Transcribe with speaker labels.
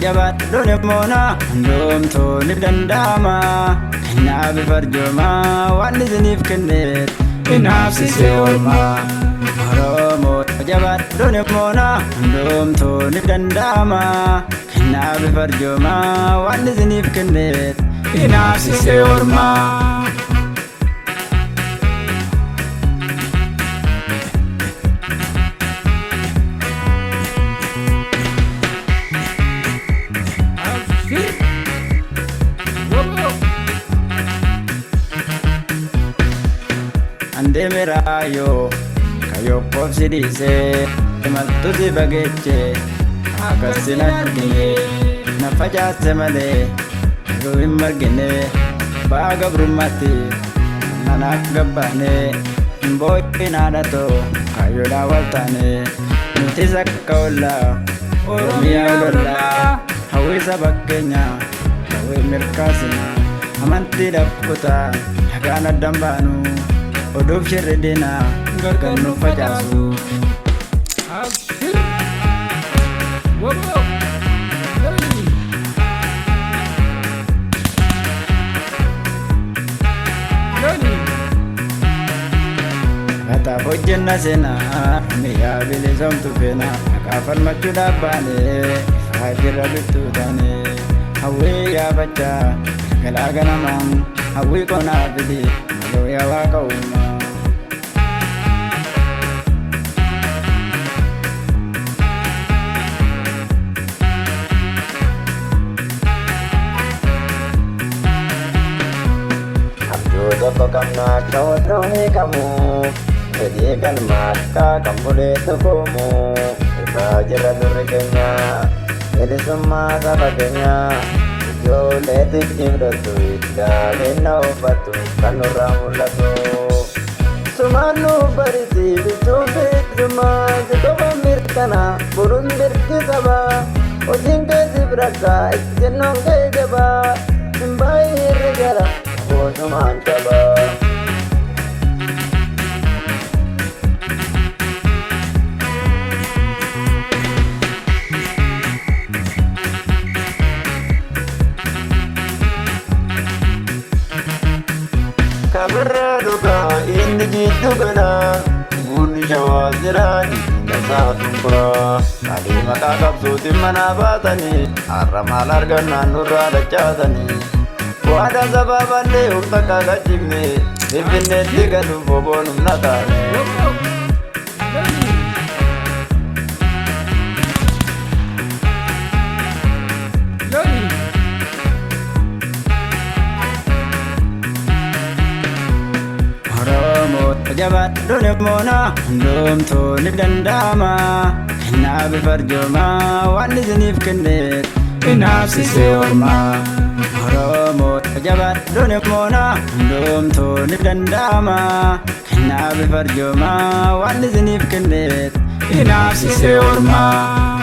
Speaker 1: jabaadhuun immoona hundumtuu ni danda'ama. Kanaaf farjooma waan isiniif kenneet inaafsisee oolmaa. Oromoo jabaadhuun immoona hundumtuu ni danda'ama. Kanaaf farjooma waan isiniif kenneet inaafsisee oolmaa. Deemera Aayyoo kayyoo koobsi dhiisee imaltu si bageechee akkasiin argine na facaase malee garuu hin margine Baga burummaatti mana gabbaane hin boo'in haadhatoo kayyoodhaa waltaane nutis akka ollaa Oromiyaa lollaa hawwisa bakkeenya hawwii mirkaasina amantii dhabkutaa nagaan addan baanu. Oduuf shirri diinaa gargar nu facaasu. Kataaf hojjenna seenaa miyaa bilisoomtu feena maqaa falmachuu dhaabbaanee ifaa jirra bittuu taane hawwii yaafachaa galaa ganamaan hawwii qonaa fidi maloo yaa waaqa uumaa. Tokko kamna kawadrooni kamu Jadi kan maka kamu tukumu Iba jira duri kenya Jadi semua sabagenya Ijo letik imratu Ida lena ubatu Kanura mulatu Sumanu barisi Bitubit juma Jito pamirkana Burun birkisaba Ojingke zibraka Jenong ke jaba Simbai regara Bosuman coba Kabera duka ini jitu gana Guni jawa zirani Nasa tumpra Kali maka kapsuti mana batani Arramal argana nurra dachatani Wada sababane umta kagachimne Nifine tiga nufobon umnatane Oromoo jabaadhuun immoona hundumtuu ni danda'ama. Kanaaf farjooma waan isiniif kenneet inaafsisee oolmaa. Oromoo jabaadhuun immoona hundumtuu ni danda'ama. Kanaaf farjooma waan isiniif kenneet inaafsisee oolmaa.